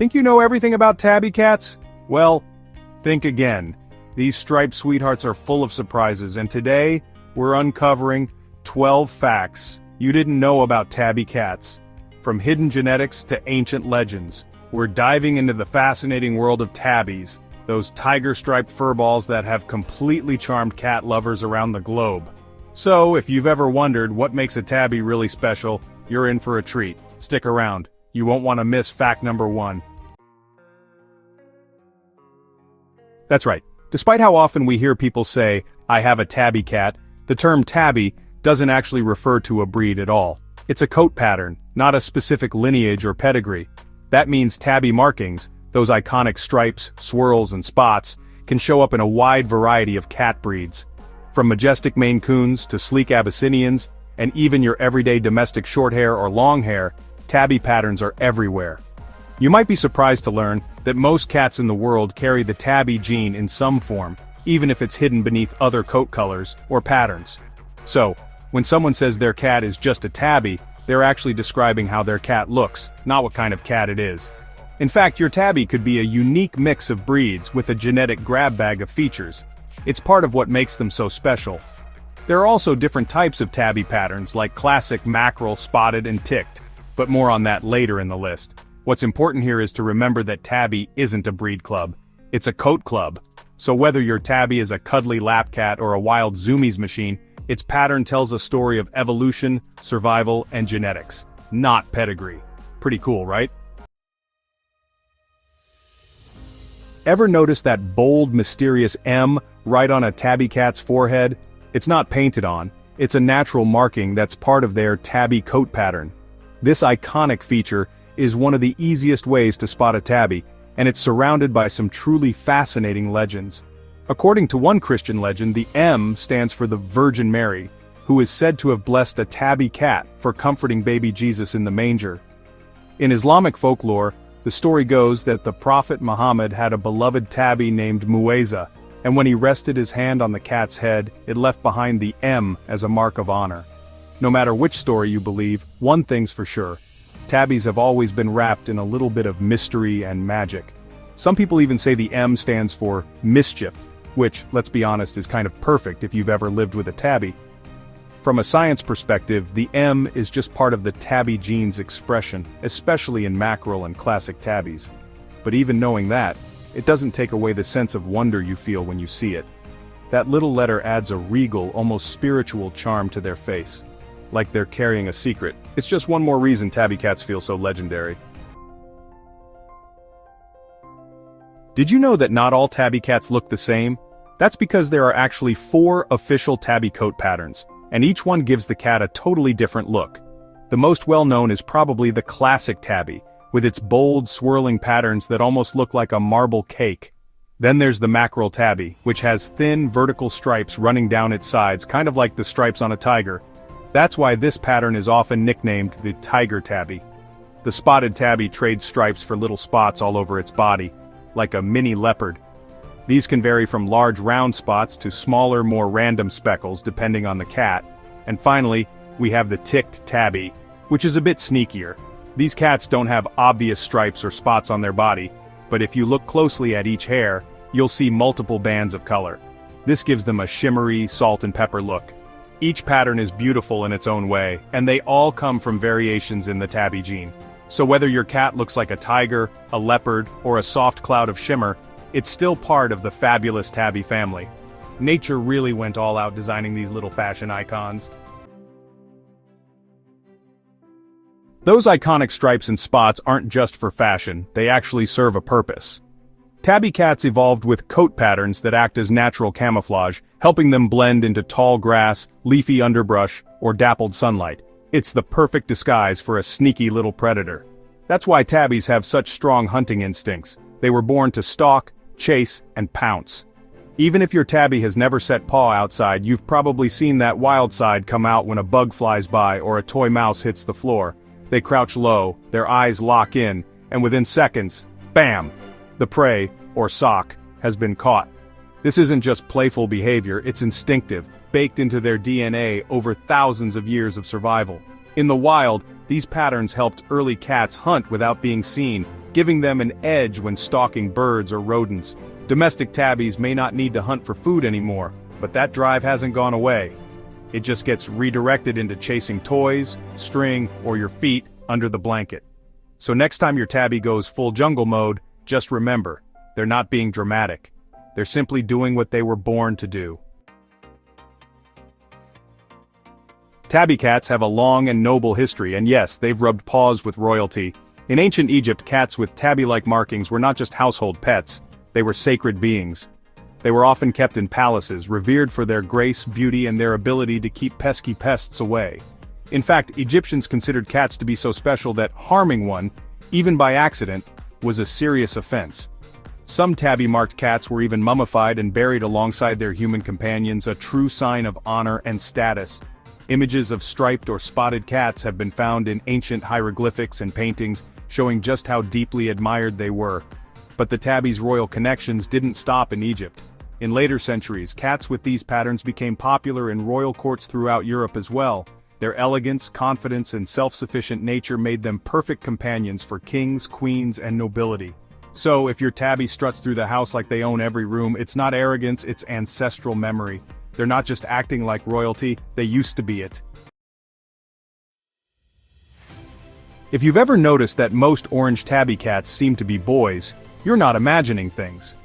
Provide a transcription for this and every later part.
Think you know everything about tabby cats? Well, think again. These striped sweethearts are full of surprises, and today, we're uncovering 12 facts you didn't know about tabby cats. From hidden genetics to ancient legends, we're diving into the fascinating world of tabbies, those tiger-striped furballs that have completely charmed cat lovers around the globe. So, if you've ever wondered what makes a tabby really special, you're in for a treat. Stick around. You won't want to miss fact number 1. That's right. Despite how often we hear people say, "I have a tabby cat," the term tabby doesn't actually refer to a breed at all. It's a coat pattern, not a specific lineage or pedigree. That means tabby markings, those iconic stripes, swirls, and spots, can show up in a wide variety of cat breeds. From majestic Maine Coons to sleek Abyssinians, and even your everyday domestic shorthair or longhair, tabby patterns are everywhere. You might be surprised to learn that most cats in the world carry the tabby gene in some form, even if it's hidden beneath other coat colors or patterns. So, when someone says their cat is just a tabby, they're actually describing how their cat looks, not what kind of cat it is. In fact, your tabby could be a unique mix of breeds with a genetic grab bag of features. It's part of what makes them so special. There are also different types of tabby patterns like classic mackerel, spotted, and ticked, but more on that later in the list. What's important here is to remember that tabby isn't a breed club. It's a coat club. So whether your tabby is a cuddly lap cat or a wild zoomies machine, its pattern tells a story of evolution, survival, and genetics, not pedigree. Pretty cool, right? Ever notice that bold, mysterious M right on a tabby cat's forehead? It's not painted on. It's a natural marking that's part of their tabby coat pattern. This iconic feature is one of the easiest ways to spot a tabby, and it's surrounded by some truly fascinating legends. According to one Christian legend, the M stands for the Virgin Mary, who is said to have blessed a tabby cat for comforting baby Jesus in the manger. In Islamic folklore, the story goes that the Prophet Muhammad had a beloved tabby named Mueza, and when he rested his hand on the cat's head, it left behind the M as a mark of honor. No matter which story you believe, one thing's for sure. Tabbies have always been wrapped in a little bit of mystery and magic. Some people even say the M stands for mischief, which, let's be honest, is kind of perfect if you've ever lived with a tabby. From a science perspective, the M is just part of the tabby gene's expression, especially in mackerel and classic tabbies. But even knowing that, it doesn't take away the sense of wonder you feel when you see it. That little letter adds a regal, almost spiritual charm to their face. Like they're carrying a secret. It's just one more reason tabby cats feel so legendary. Did you know that not all tabby cats look the same? That's because there are actually 4 official tabby coat patterns, and each one gives the cat a totally different look. The most well-known is probably the classic tabby, with its bold, swirling patterns that almost look like a marble cake. Then there's the mackerel tabby, which has thin, vertical stripes running down its sides, kind of like the stripes on a tiger. That's why this pattern is often nicknamed the tiger tabby. The spotted tabby trades stripes for little spots all over its body, like a mini leopard. These can vary from large round spots to smaller, more random speckles depending on the cat. And finally, we have the ticked tabby, which is a bit sneakier. These cats don't have obvious stripes or spots on their body, but if you look closely at each hair, you'll see multiple bands of color. This gives them a shimmery, salt and pepper look. Each pattern is beautiful in its own way, and they all come from variations in the tabby gene. So whether your cat looks like a tiger, a leopard, or a soft cloud of shimmer, it's still part of the fabulous tabby family. Nature really went all out designing these little fashion icons. Those iconic stripes and spots aren't just for fashion, they actually serve a purpose. Tabby cats evolved with coat patterns that act as natural camouflage, helping them blend into tall grass, leafy underbrush, or dappled sunlight. It's the perfect disguise for a sneaky little predator. That's why tabbies have such strong hunting instincts. They were born to stalk, chase, and pounce. Even if your tabby has never set paw outside, you've probably seen that wild side come out when a bug flies by or a toy mouse hits the floor. They crouch low, their eyes lock in, and within seconds, bam! The prey, or sock, has been caught. This isn't just playful behavior, it's instinctive, baked into their DNA over thousands of years of survival. In the wild, these patterns helped early cats hunt without being seen, giving them an edge when stalking birds or rodents. Domestic tabbies may not need to hunt for food anymore, but that drive hasn't gone away. It just gets redirected into chasing toys, string, or your feet under the blanket. So next time your tabby goes full jungle mode, just remember, they're not being dramatic. They're simply doing what they were born to do. Tabby cats have a long and noble history, and yes, they've rubbed paws with royalty. In ancient Egypt, cats with tabby-like markings were not just household pets, they were sacred beings. They were often kept in palaces, revered for their grace, beauty, and their ability to keep pesky pests away. In fact, Egyptians considered cats to be so special that harming one, even by accident, was a serious offense. Some tabby-marked cats were even mummified and buried alongside their human companions, a true sign of honor and status. Images of striped or spotted cats have been found in ancient hieroglyphics and paintings, showing just how deeply admired they were. But the tabby's royal connections didn't stop in Egypt. In later centuries, cats with these patterns became popular in royal courts throughout Europe as well. Their elegance, confidence, and self-sufficient nature made them perfect companions for kings, queens, and nobility. So, if your tabby struts through the house like they own every room, it's not arrogance, it's ancestral memory. They're not just acting like royalty, they used to be it. If you've ever noticed that most orange tabby cats seem to be boys, you're not imagining things.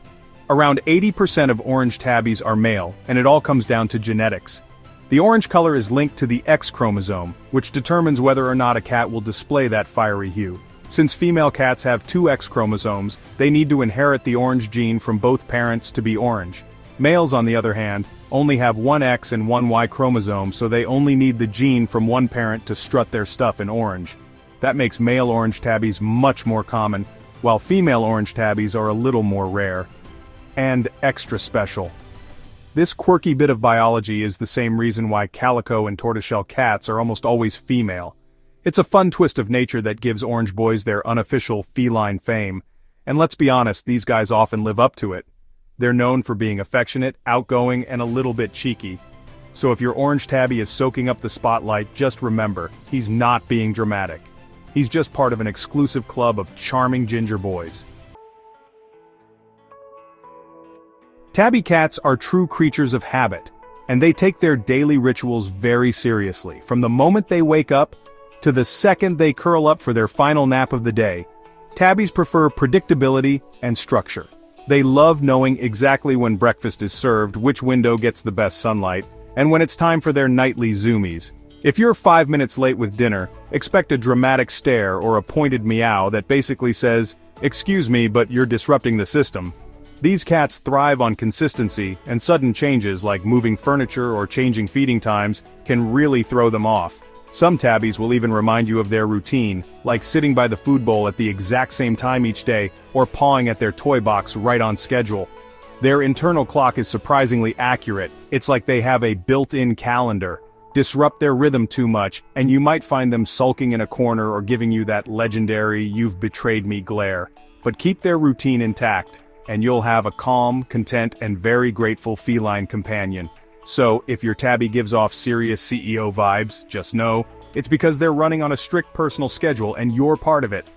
Around 80% of orange tabbies are male, and it all comes down to genetics. The orange color is linked to the X chromosome, which determines whether or not a cat will display that fiery hue. Since female cats have two X chromosomes, they need to inherit the orange gene from both parents to be orange. Males, on the other hand, only have one X and one Y chromosome, so they only need the gene from one parent to strut their stuff in orange. That makes male orange tabbies much more common, while female orange tabbies are a little more rare. And extra special. This quirky bit of biology is the same reason why calico and tortoiseshell cats are almost always female. It's a fun twist of nature that gives orange boys their unofficial feline fame, and let's be honest, these guys often live up to it. They're known for being affectionate, outgoing, and a little bit cheeky. So if your orange tabby is soaking up the spotlight, just remember, he's not being dramatic. He's just part of an exclusive club of charming ginger boys. Tabby cats are true creatures of habit, and they take their daily rituals very seriously. From the moment they wake up, to the second they curl up for their final nap of the day, tabbies prefer predictability and structure. They love knowing exactly when breakfast is served, which window gets the best sunlight, and when it's time for their nightly zoomies. If you're 5 minutes late with dinner, expect a dramatic stare or a pointed meow that basically says, "Excuse me, but you're disrupting the system." These cats thrive on consistency, and sudden changes like moving furniture or changing feeding times can really throw them off. Some tabbies will even remind you of their routine, like sitting by the food bowl at the exact same time each day, or pawing at their toy box right on schedule. Their internal clock is surprisingly accurate. It's like they have a built-in calendar. Disrupt their rhythm too much, and you might find them sulking in a corner or giving you that legendary "you've betrayed me" glare. But keep their routine intact, and you'll have a calm, content, and very grateful feline companion. So, if your tabby gives off serious CEO vibes, just know, it's because they're running on a strict personal schedule and you're part of it.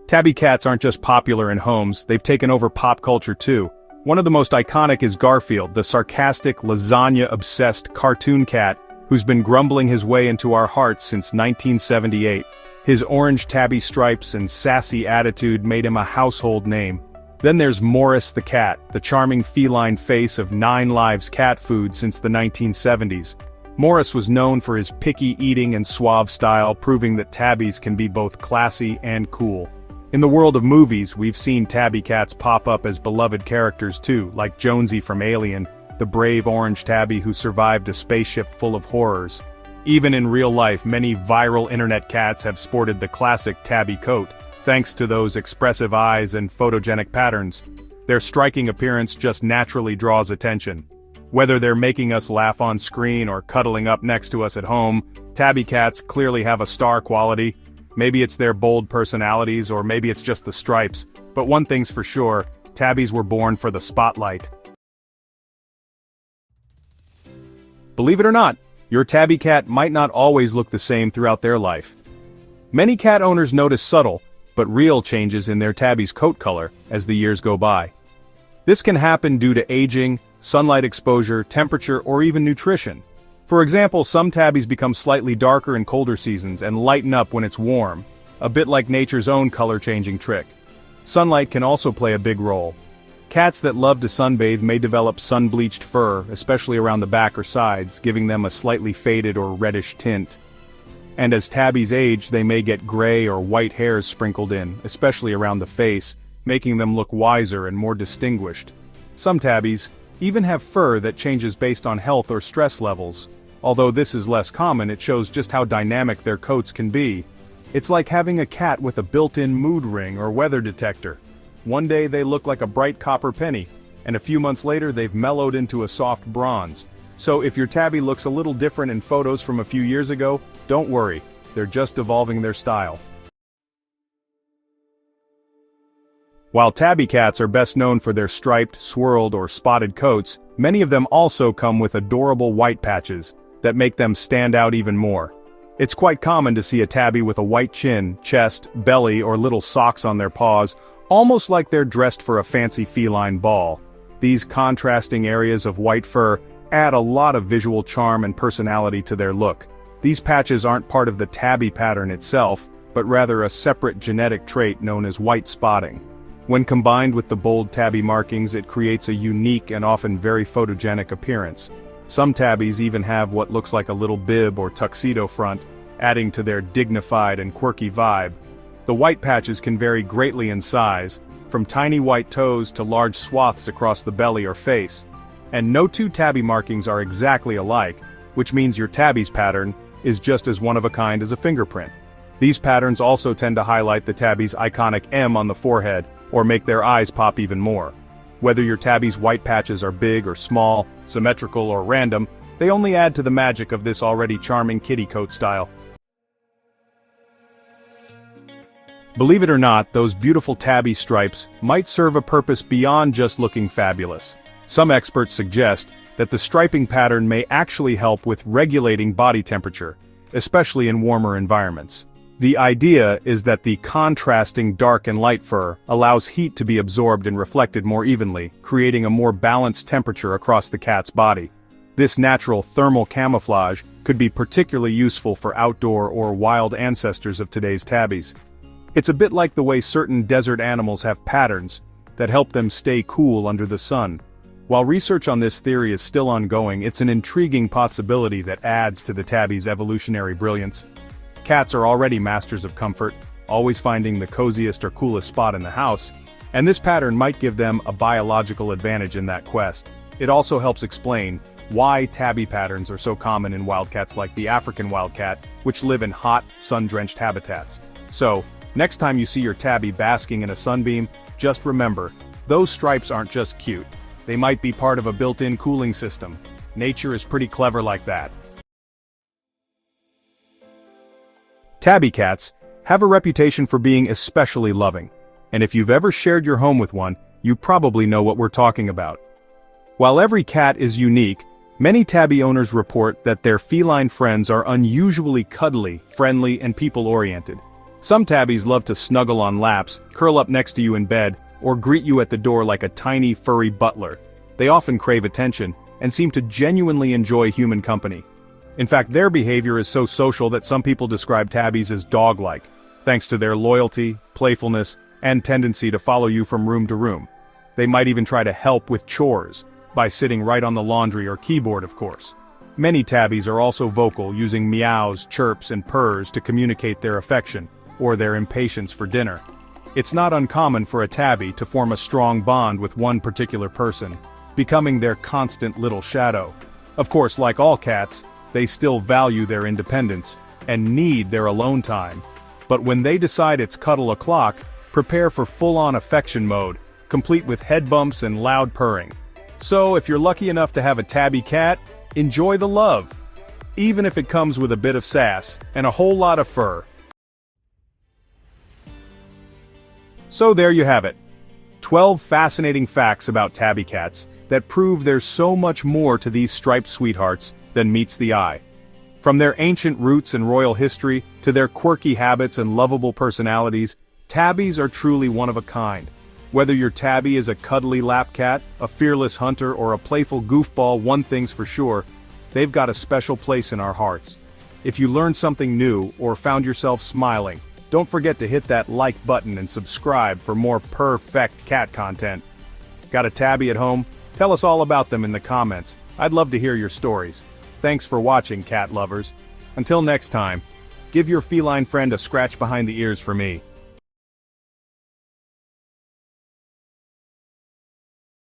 Tabby cats aren't just popular in homes, they've taken over pop culture too. One of the most iconic is Garfield, the sarcastic, lasagna-obsessed cartoon cat who's been grumbling his way into our hearts since 1978. His orange tabby stripes and sassy attitude made him a household name. Then there's Morris the cat, the charming feline face of 9 Lives cat food since the 1970s. Morris was known for his picky eating and suave style, proving that tabbies can be both classy and cool. In the world of movies, we've seen tabby cats pop up as beloved characters too, like Jonesy from Alien, the brave orange tabby who survived a spaceship full of horrors. Even in real life, many viral internet cats have sported the classic tabby coat, thanks to those expressive eyes and photogenic patterns. Their striking appearance just naturally draws attention. Whether they're making us laugh on screen or cuddling up next to us at home, tabby cats clearly have a star quality. Maybe it's their bold personalities, or maybe it's just the stripes, but one thing's for sure, tabbies were born for the spotlight. Believe it or not, your tabby cat might not always look the same throughout their life. Many cat owners notice subtle, but real changes in their tabby's coat color as the years go by. This can happen due to aging, sunlight exposure, temperature, or even nutrition. For example, some tabbies become slightly darker in colder seasons and lighten up when it's warm, a bit like nature's own color-changing trick. Sunlight can also play a big role. Cats that love to sunbathe may develop sun-bleached fur, especially around the back or sides, giving them a slightly faded or reddish tint. And as tabbies age, they may get gray or white hairs sprinkled in, especially around the face, making them look wiser and more distinguished. Some tabbies even have fur that changes based on health or stress levels. Although this is less common, it shows just how dynamic their coats can be. It's like having a cat with a built-in mood ring or weather detector. One day they look like a bright copper penny, and a few months later they've mellowed into a soft bronze. So if your tabby looks a little different in photos from a few years ago, don't worry, they're just evolving their style. While tabby cats are best known for their striped, swirled, or spotted coats, many of them also come with adorable white patches that make them stand out even more. It's quite common to see a tabby with a white chin, chest, belly, or little socks on their paws, almost like they're dressed for a fancy feline ball. These contrasting areas of white fur add a lot of visual charm and personality to their look. These patches aren't part of the tabby pattern itself, but rather a separate genetic trait known as white spotting. When combined with the bold tabby markings, it creates a unique and often very photogenic appearance. Some tabbies even have what looks like a little bib or tuxedo front, adding to their dignified and quirky vibe. The white patches can vary greatly in size, from tiny white toes to large swaths across the belly or face. And no two tabby markings are exactly alike, which means your tabby's pattern is just as one-of-a-kind as a fingerprint. These patterns also tend to highlight the tabby's iconic M on the forehead, or make their eyes pop even more. Whether your tabby's white patches are big or small, symmetrical or random, they only add to the magic of this already charming kitty coat style. Believe it or not, those beautiful tabby stripes might serve a purpose beyond just looking fabulous. Some experts suggest that the striping pattern may actually help with regulating body temperature, especially in warmer environments. The idea is that the contrasting dark and light fur allows heat to be absorbed and reflected more evenly, creating a more balanced temperature across the cat's body. This natural thermal camouflage could be particularly useful for outdoor or wild ancestors of today's tabbies. It's a bit like the way certain desert animals have patterns that help them stay cool under the sun. While research on this theory is still ongoing, it's an intriguing possibility that adds to the tabby's evolutionary brilliance. Cats are already masters of comfort, always finding the coziest or coolest spot in the house, and this pattern might give them a biological advantage in that quest. It also helps explain why tabby patterns are so common in wildcats like the African wildcat, which live in hot, sun-drenched habitats. So, next time you see your tabby basking in a sunbeam, just remember, those stripes aren't just cute. They might be part of a built-in cooling system. Nature is pretty clever like that. Tabby cats have a reputation for being especially loving, and if you've ever shared your home with one, you probably know what we're talking about. While every cat is unique, many tabby owners report that their feline friends are unusually cuddly, friendly, and people-oriented. Some tabbies love to snuggle on laps, curl up next to you in bed, or greet you at the door like a tiny, furry butler. They often crave attention, and seem to genuinely enjoy human company. In fact, their behavior is so social that some people describe tabbies as dog-like, thanks to their loyalty, playfulness, and tendency to follow you from room to room. They might even try to help with chores, by sitting right on the laundry or keyboard, of course. Many tabbies are also vocal, using meows, chirps, and purrs to communicate their affection, or their impatience for dinner. It's not uncommon for a tabby to form a strong bond with one particular person, becoming their constant little shadow. Of course, like all cats, they still value their independence, and need their alone time. But when they decide it's cuddle o'clock, prepare for full-on affection mode, complete with head bumps and loud purring. So if you're lucky enough to have a tabby cat, enjoy the love, even if it comes with a bit of sass, and a whole lot of fur. So there you have it. 12 fascinating facts about tabby cats that prove there's so much more to these striped sweethearts than meets the eye. From their ancient roots and royal history, to their quirky habits and lovable personalities, tabbies are truly one of a kind. Whether your tabby is a cuddly lap cat, a fearless hunter, or a playful goofball, one thing's for sure, they've got a special place in our hearts. If you learned something new, or found yourself smiling, don't forget to hit that like button and subscribe for more perfect cat content. Got a tabby at home? Tell us all about them in the comments. I'd love to hear your stories. Thanks for watching, cat lovers. Until next time, give your feline friend a scratch behind the ears for me.